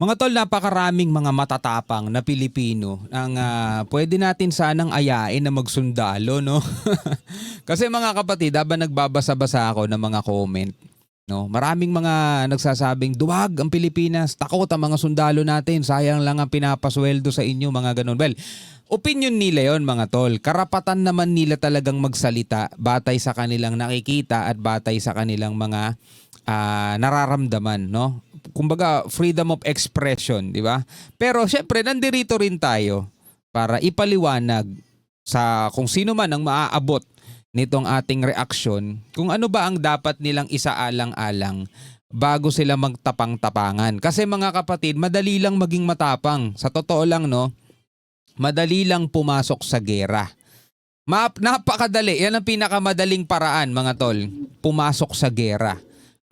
Mga tol, napakaraming mga matatapang na Pilipino ang pwede natin sanang ayain na magsundalo, no? Kasi mga kapatid, habang nagbabasa-basa ako ng mga comment, no, maraming mga nagsasabing, duwag ang Pilipinas, takot ang mga sundalo natin, sayang lang ang pinapasweldo sa inyo, mga ganun. Well, opinion nila yon mga tol. Karapatan naman nila talagang magsalita batay sa kanilang nakikita at batay sa kanilang mga nararamdaman, no? Kumbaga, freedom of expression, di ba? Pero syempre, nandirito rin tayo para ipaliwanag sa kung sino man ang maaabot nitong ating reaksyon, kung ano ba ang dapat nilang isaalang-alang bago sila magtapang-tapangan. Kasi mga kapatid, madali lang maging matapang. Sa totoo lang, no? Madali lang pumasok sa gera. Napakadali. Yan ang pinakamadaling paraan, mga tol. Pumasok sa gera.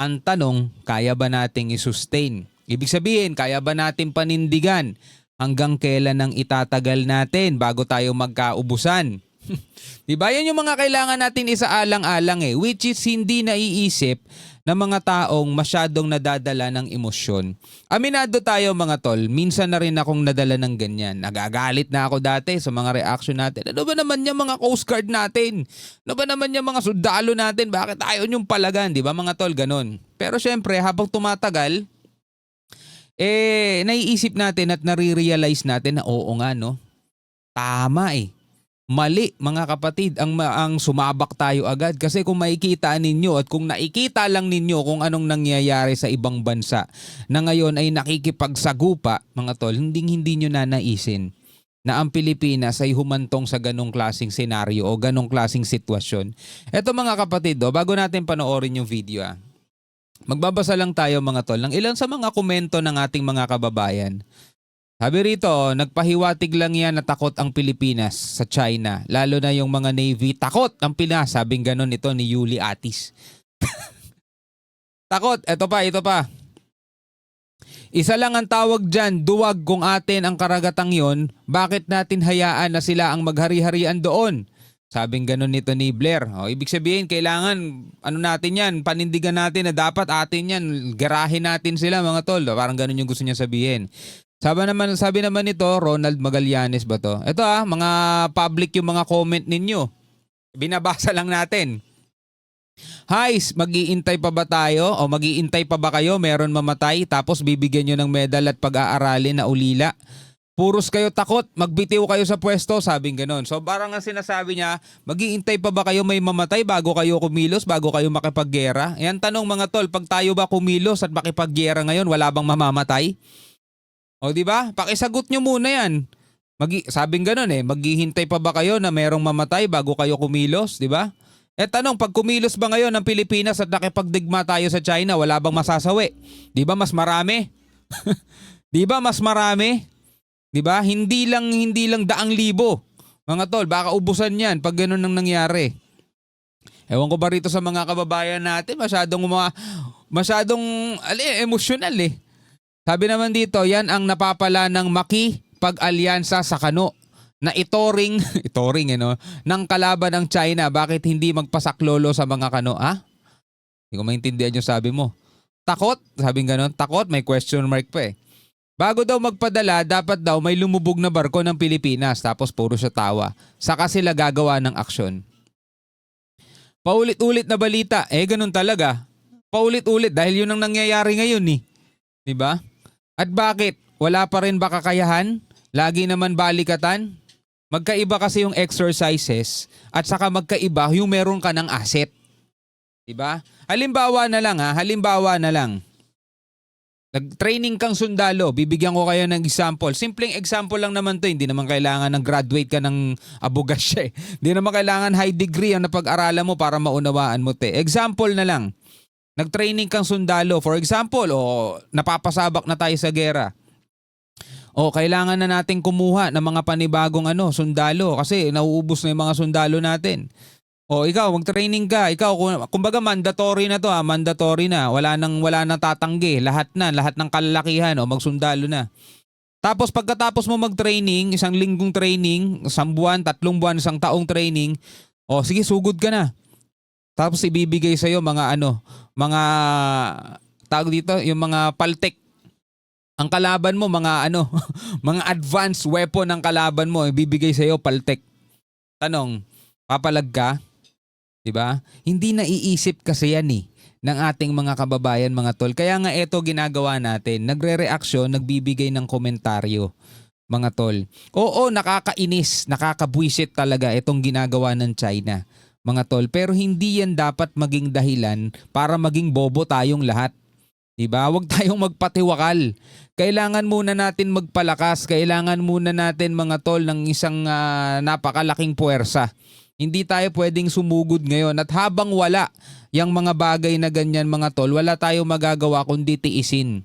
Ang tanong, kaya ba nating i-sustain? Ibig sabihin, kaya ba natin panindigan hanggang kailan ang itatagal natin bago tayo magkaubusan? Diba? Yan yung mga kailangan natin isaalang-alang which is hindi naiisip ng mga taong masyadong nadadala ng emosyon. Aminado tayo mga tol, minsan na rin akong nadala ng ganyan. Nagagalit na ako dati sa mga reaction natin. Ano ba naman yung mga Coast Guard natin? Ano ba naman yung mga sundalo natin? Bakit ayaw niyong palagan? Diba mga tol, ganun. Pero syempre, habang tumatagal, naiisip natin at nare-realize natin na oo nga, no? Tama Mali mga kapatid ang sumabak tayo agad kasi kung makikita ninyo at kung nakikita lang ninyo kung anong nangyayari sa ibang bansa na ngayon ay nakikipagsagupa mga tol, hindi nyo nanaisin na ang Pilipinas ay humantong sa ganong klaseng senaryo o ganong klaseng sitwasyon. Eto mga kapatid, bago natin panoorin yung video magbabasa lang tayo mga tol ng ilan sa mga komento ng ating mga kababayan. Sabi rito, nagpahiwatig lang yan na takot ang Pilipinas sa China. Lalo na yung mga Navy, takot ang Pinas. Sabing ganon ito ni Yuli Atis. Takot, ito pa. Isa lang ang tawag dyan, duwag kung atin ang karagatang yon, bakit natin hayaan na sila ang maghari-harian doon? Sabing ganon nito ni Blair. Ibig sabihin, kailangan, natin yan, panindigan natin na dapat atin yan, garahin natin sila mga tol. Parang ganon yung gusto niya sabihin. Sabi naman nito, Ronald Magallanes ba to? Ito mga public yung mga comment ninyo. Binabasa lang natin. Highs, mag-iintay pa ba tayo? O mag-iintay pa ba kayo? Meron mamatay tapos bibigyan nyo ng medal at pag-aaralin na ulila. Puros kayo takot, magbitiw kayo sa pwesto, sabing ganon. So parang ang sinasabi niya, mag-iintay pa ba kayo may mamatay bago kayo kumilos, bago kayo makipaggera? Yan tanong mga tol, pag tayo ba kumilos at makipaggera ngayon, wala bang mamamatay? O di ba? Pakisagot nyo muna yan. Sabing gano'n maghihintay pa ba kayo na merong mamatay bago kayo kumilos, di ba? Tanong, pag kumilos ba ngayon ng Pilipinas at nakipagdigma tayo sa China, wala bang masasawi? Di ba mas marami? Di ba mas marami? Di ba? Hindi lang daang libo. Mga tol, baka ubusan yan pag gano'n ang nangyari. Ewan ko ba rito sa mga kababayan natin, masyadong emosyonal Sabi naman dito, yan ang napapala ng makipag-alyansa sa kano na itoring ng kalaban ng China. Bakit hindi magpasaklolo sa mga kano? Hindi ko maintindihan yung sabi mo. Takot? Sabing ganon, takot? May question mark pa Bago daw magpadala, dapat daw may lumubog na barko ng Pilipinas tapos puro siya tawa. Saka sila gagawa ng aksyon. Paulit-ulit na balita. Ganun talaga. Paulit-ulit dahil yun ang nangyayari ngayon Diba? At bakit? Wala pa rin ba kakayahan? Lagi naman balikatan? Magkaiba kasi yung exercises at saka magkaiba yung meron ka ng asset. Diba? Halimbawa na lang. Nag-training kang sundalo, bibigyan ko kayo ng example. Simpleng example lang naman to, hindi naman kailangan ng graduate ka ng abogasya Hindi naman kailangan high degree ang napag-aralan mo para maunawaan mo Example na lang. Nag-training kang sundalo, for example, napapasabak na tayo sa gera. Kailangan na natin kumuha ng mga panibagong sundalo kasi nauubos na yung mga sundalo natin. Ikaw, mag-training ka. Ikaw, kumbaga mandatory na to mandatory na. Wala nang tatanggi. Lahat ng kalalakihan, magsundalo na. Tapos pagkatapos mo mag-training, 1 linggong training, 1 buwan, 3 buwan, 1 taong training, sige, sugod ka na. Tapos ibibigay sa'yo mga tawag dito, yung mga paltek. Ang kalaban mo, mga ano, mga advanced weapon ng kalaban mo, ibibigay sa'yo, paltek. Tanong, papalag ka? Diba? Hindi naiisip kasi yan ng ating mga kababayan, mga tol. Kaya nga ito ginagawa natin. Nagre-reaksyon, nagbibigay ng komentaryo, mga tol. Oo, nakakainis, nakakabwisit talaga itong ginagawa ng China, mga tol. Pero hindi yan dapat maging dahilan para maging bobo tayong lahat. Diba? Huwag tayong magpatiwakal. Kailangan muna natin magpalakas. Kailangan muna natin, mga tol, ng isang napakalaking puwersa. Hindi tayo pwedeng sumugod ngayon. At habang wala yung mga bagay na ganyan, mga tol, wala tayong magagawa kundi tiisin.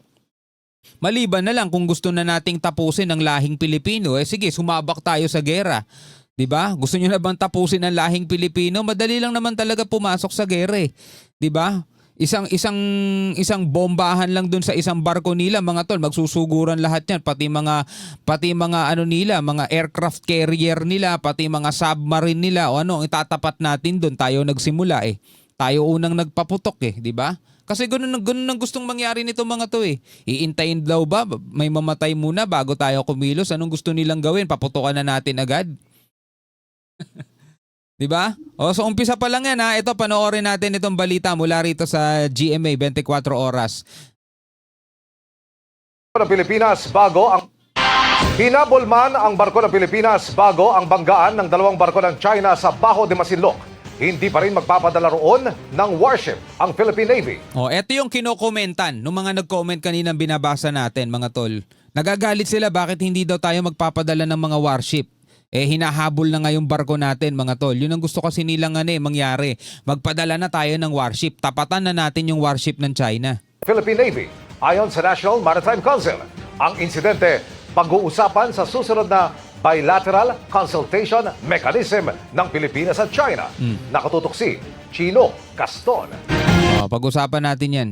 Maliban na lang kung gusto na nating tapusin ang lahing Pilipino. Sige, sumabak tayo sa gera. Diba? Gusto nyo na bang tapusin ang lahing Pilipino? Madali lang naman talaga pumasok sa gera. Diba? Isang bombahan lang dun sa isang barko nila, mga tol, magsusuguran lahat yan, pati mga ano nila, mga aircraft carrier nila, pati mga submarine nila, o ano, itatapat natin dun. Tayo nagsimula Tayo unang nagpaputok di ba? Kasi ganun ang gustong mangyari nito, mga to Iintayin daw ba may mamatay muna bago tayo kumilos? Anong gusto nilang gawin? Paputukan na natin agad? Diba? So umpisa pa lang yan Ito, panoorin natin itong balita mula rito sa GMA 24 Oras. Ng Pilipinas bago ang hinabol ang barko ng Pilipinas bago ang banggaan ng dalawang barko ng China sa Baho de Masinloc. Hindi pa rin magpapadala roon ng warship ang Philippine Navy. Ito yung kinokomentan ng mga nag-comment kaninang binabasa natin, mga tol. Nagagalit sila bakit hindi daw tayo magpapadala ng mga warship. Hinahabol na nga yung barko natin, mga tol. Yun ang gusto kasi nilang mangyari. Magpadala na tayo ng warship. Tapatan na natin yung warship ng China. Philippine Navy, ayon sa National Maritime Council, ang insidente pag-uusapan sa susunod na bilateral consultation mechanism ng Pilipinas at China. Nakatutok si Chino Caston. Pag-usapan natin yan.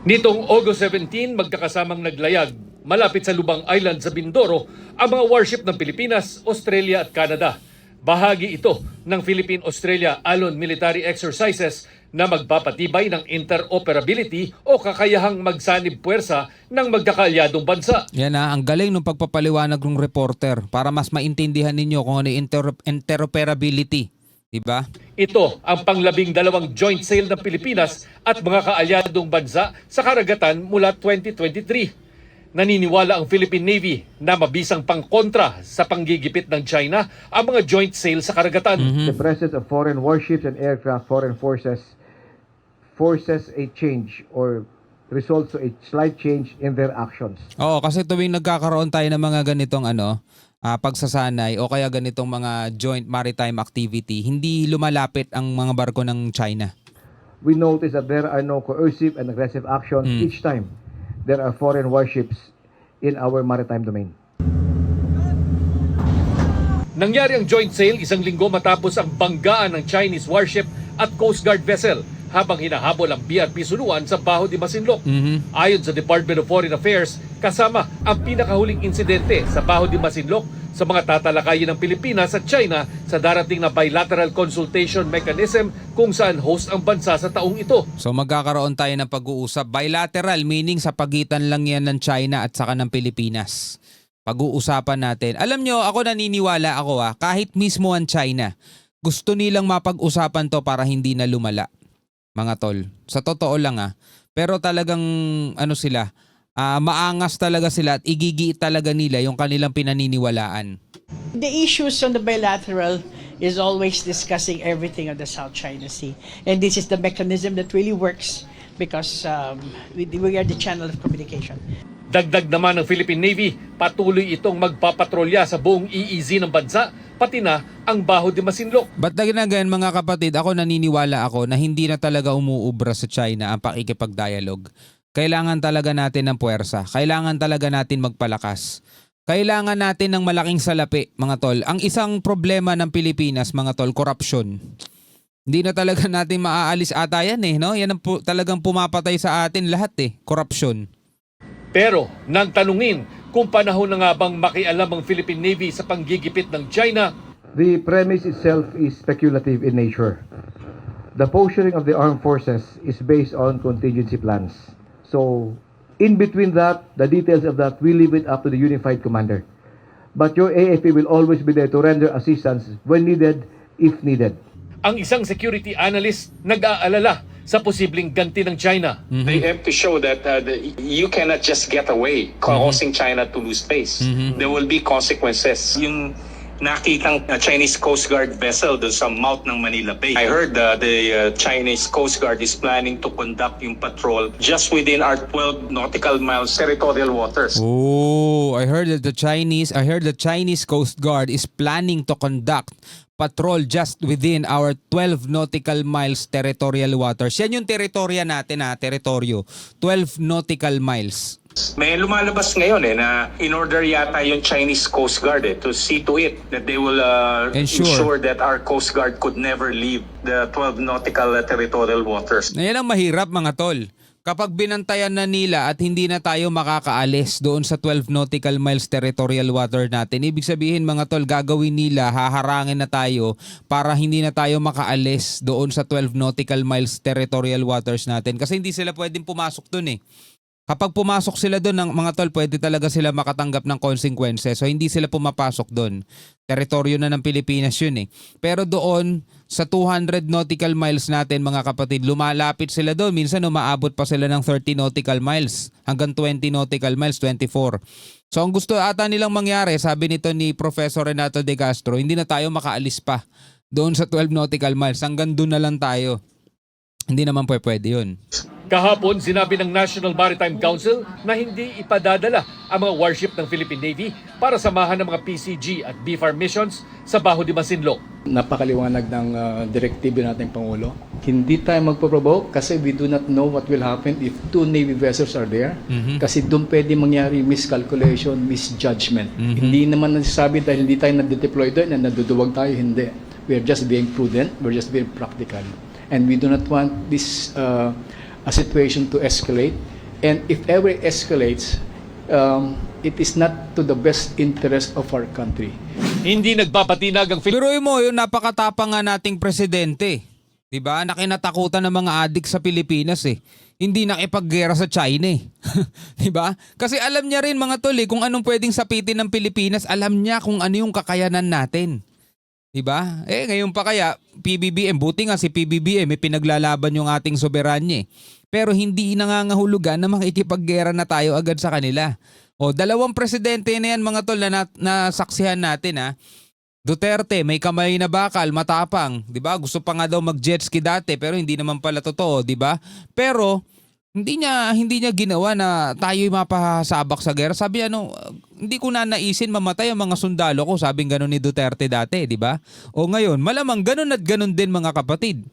Nitong August 17, magkakasamang naglayag malapit sa Lubang Island sa Mindoro ang mga warship ng Pilipinas, Australia at Canada. Bahagi ito ng Philippine-Australia Alon Military Exercises na magpapatibay ng interoperability o kakayahang magsanib puwersa ng magkakaalyadong bansa. Yan ang galing ng pagpapaliwanag ng reporter para mas maintindihan ninyo kung ano yung interoperability. Diba? Ito ang pang-12 joint sale ng Pilipinas at mga kaalyadong bansa sa karagatan mula 2023. Naniniwala ang Philippine Navy na mabisang pangkontra sa panggigipit ng China ang mga joint sale sa karagatan. The presence of foreign warships and aircraft, foreign forces a change or results to a slight change in their actions. Kasi tuwing nagkakaroon tayo ng mga ganitong pagsasanay o kaya ganitong mga joint maritime activity, hindi lumalapit ang mga barko ng China. We notice that there are no coercive and aggressive actions each time there are foreign warships in our maritime domain. Nangyari ang joint sale isang linggo matapos ang banggaan ng Chinese warship at Coast Guard vessel habang hinahabol ang BRP Suluan sa Baho de Masinloc. Ayon sa Department of Foreign Affairs, kasama ang pinakahuling insidente sa Baho de Masinloc sa mga tatalakayin ng Pilipinas at China sa darating na bilateral consultation mechanism kung saan host ang bansa sa taong ito. So magkakaroon tayo ng pag-uusap. Bilateral meaning sa pagitan lang yan ng China at saka ng Pilipinas. Pag-uusapan natin. Alam nyo, ako naniniwala kahit mismo ang China, gusto nilang mapag-usapan to para hindi na lumala. Mga tol. Sa totoo lang Pero talagang sila, maangas talaga sila at igigi talaga nila yung kanilang pinaniniwalaan. The issues on the bilateral is always discussing everything on the South China Sea. And this is the mechanism that really works because we are the channel of communication. Dagdag naman ng Philippine Navy, patuloy itong magpapatrolya sa buong EEZ ng bansa, pati na ang Baho de Masinloc. But again, mga kapatid, ako naniniwala na hindi na talaga umuubra sa China ang pakikipag-dialogue. Kailangan talaga natin ng puwersa. Kailangan talaga natin magpalakas. Kailangan natin ng malaking salapi, mga tol. Ang isang problema ng Pilipinas, mga tol, korupsyon. Hindi na talaga natin maaalis ata yan no? Yan ang talagang pumapatay sa atin lahat korupsyon. Pero nang tanungin kung panahon na nga bang makialam ang Philippine Navy sa panggigipit ng China, The premise itself is speculative in nature. The posturing of the armed forces is based on contingency plans. So, in between that, the details of that, we leave it up to the unified commander. But your AFP will always be there to render assistance when needed, if needed. Ang isang security analyst nag-aalala sa posibleng ganti ng China. They have to show that you cannot just get away, causing China to lose face. There will be consequences. Yung nakitang Chinese Coast Guard vessel doon sa mouth ng Manila Bay. I heard the Chinese Coast Guard is planning to conduct yung patrol just within our 12 nautical miles territorial waters. Oh, I heard the Chinese Coast Guard is planning to conduct patrol just within our 12 nautical miles territorial waters. Yan yung teritorya natin teritoryo. 12 nautical miles. May lumalabas ngayon na in order yata yung Chinese Coast Guard to see to it that they will ensure that our Coast Guard could never leave the 12 nautical territorial waters. Yan ang mahirap mga tol. Kapag binantayan na nila at hindi na tayo makakaalis doon sa 12 nautical miles territorial water natin, ibig sabihin mga tol, gagawin nila, haharangin na tayo para hindi na tayo makaalis doon sa 12 nautical miles territorial waters natin. Kasi hindi sila pwedeng pumasok doon Kapag pumasok sila doon, mga tol, pwede talaga sila makatanggap ng consequences. So hindi sila pumapasok doon. Teritoryo na ng Pilipinas yun Pero doon, sa 200 nautical miles natin mga kapatid, lumalapit sila doon. Minsan umaabot pa sila ng 30 nautical miles hanggang 20 nautical miles, 24. So ang gusto ata nilang mangyari, sabi nito ni Professor Renato De Castro, hindi na tayo makaalis pa doon sa 12 nautical miles. Hanggang doon na lang tayo. Hindi naman pwede yun. Kahapon, sinabi ng National Maritime Council na hindi ipadadala ang mga warship ng Philippine Navy para samahan ng mga PCG at BFAR missions sa Baho de Masinloc. Napakaliwanag ng direktibo nating Pangulo. Hindi tayo magpo-provoke kasi we do not know what will happen if two Navy vessels are there. Kasi doon pwede mangyari miscalculation, misjudgment. Hindi naman nasasabi dahil hindi tayo na-deploy doon na naduduwag tayo, hindi. We are just being prudent, we're just being practical. And we do not want this a situation to escalate, and if ever it escalates, it is not to the best interest of our country. Hindi nagpapatinag ang Pero mo, yung napakatapang nga nating presidente, 'di ba? Nakinatakutan ng mga adik sa Pilipinas Hindi nakipaggera sa China 'Di ba? Kasi alam niya rin mga tol kung anong pwedeng sapitin ng Pilipinas, alam niya kung ano yung kakayanan natin. Diba? Ngayon pa kaya, PBBM, buti nga si PBBM, may pinaglalaban yung ating soberanya Pero hindi nangangahulugan na makikipaggera na tayo agad sa kanila. Dalawang presidente na yan mga tol na nasaksihan natin Duterte, may kamay na bakal, matapang. Diba? Gusto pa nga daw mag-jet ski dati pero hindi naman pala totoo. Diba? Pero hindi niya ginawa na tayo'y mapasabak sa gera. Sabi hindi ko na naisin mamatay ang mga sundalo ko, sabing gano'n ni Duterte dati, di ba? O ngayon, malamang gano'n at gano'n din mga kapatid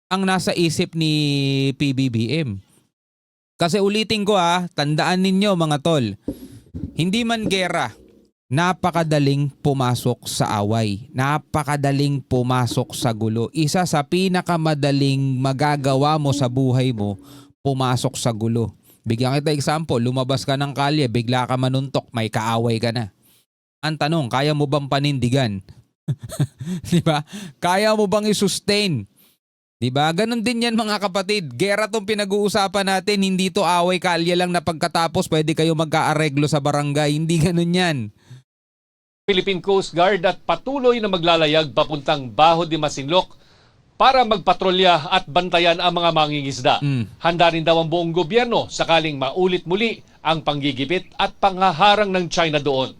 ang nasa isip ni PBBM. Kasi ulitin ko tandaan ninyo mga tol, hindi man gera, napakadaling pumasok sa away, napakadaling pumasok sa gulo. Isa sa pinakamadaling magagawa mo sa buhay mo, pumasok sa gulo. Bigyan kita example, lumabas ka ng kalye, bigla ka manuntok, may kaaway ka na. Ang tanong, kaya mo bang panindigan? Di ba? Kaya mo bang i-sustain? Di ba? Ganon din yan mga kapatid. Gera tong pinag-uusapan natin, hindi to away kalye lang na pagkatapos pwede kayo magkaareglo sa barangay. Hindi ganon yan. Philippine Coast Guard at patuloy na maglalayag papuntang Baho de Masinloc para magpatrolya at bantayan ang mga mangingisda. Handa rin daw ang buong gobyerno sakaling maulit muli ang panggigipit at panghaharang ng China doon.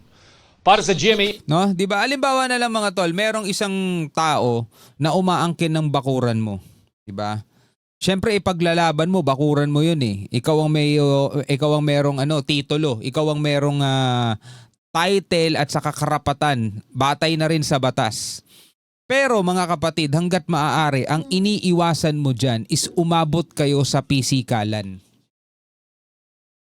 Para sa GMA... No, 'di ba? Halimbawa na lang mga tol, merong isang tao na umaangkin ng bakuran mo, 'di ba? Siyempre ipaglalaban mo, bakuran mo 'yun Ikaw ang merong titulo, ikaw ang merong title at saka karapatan, batay na rin sa batas. Pero mga kapatid, hanggat maaari, ang iniiwasan mo dyan is umabot kayo sa pisikalan.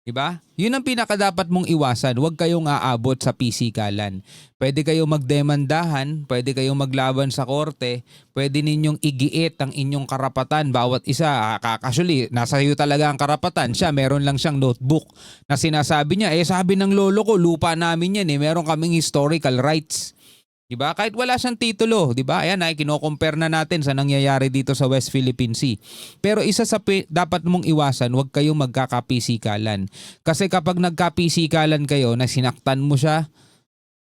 Diba? Yun ang pinakadapat mong iwasan. Huwag kayong aabot sa pisikalan. Pwede kayong magdemandahan, pwede kayong maglaban sa korte, pwede ninyong igiit ang inyong karapatan. Bawat isa, actually, nasa iyo talaga ang karapatan. Siya, meron lang siyang notebook na sinasabi niya, sabi ng lolo ko, lupa namin yan meron kaming historical rights. Diba? Kahit wala siyang titulo, diba? Ayan ay kino-compare na natin sa nangyayari dito sa West Philippine Sea. Pero isa sa dapat mong iwasan, huwag kayong magkakapisikalan. Kasi kapag nagkapisikalan kayo na sinaktan mo siya,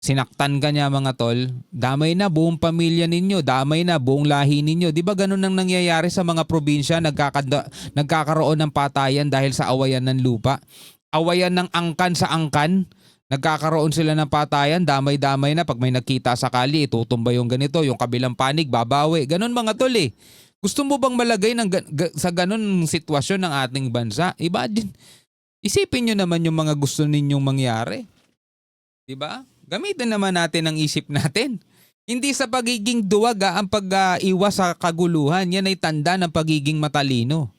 sinaktan ka niya mga tol, damay na buong pamilya ninyo, damay na buong lahi ninyo. Di ba ganun ang nangyayari sa mga probinsya, nagkakaroon ng patayan dahil sa awayan ng lupa? Awayan ng angkan sa angkan, nagkakaroon sila ng patayan, damay-damay na pag may nakita sa kali, itutumba yung ganito, yung kabilang panig, babawi. Ganun mga tol eh. Gusto mo bang malagay sa ganun sitwasyon ng ating bansa? Imagine, isipin nyo naman yung mga gusto ninyong mangyari. Diba? Gamitin naman natin ang isip natin. Hindi sa pagiging duwag ang pag-iwas sa kaguluhan. Yan ay tanda ng pagiging matalino.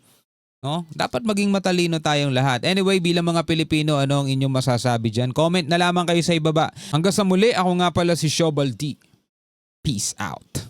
No? Dapat maging matalino tayong lahat. Anyway, bilang mga Pilipino, ano ang inyong masasabi dyan? Comment na lamang kayo sa ibaba. Hanggang sa muli, ako nga pala si Shobal D. Peace out.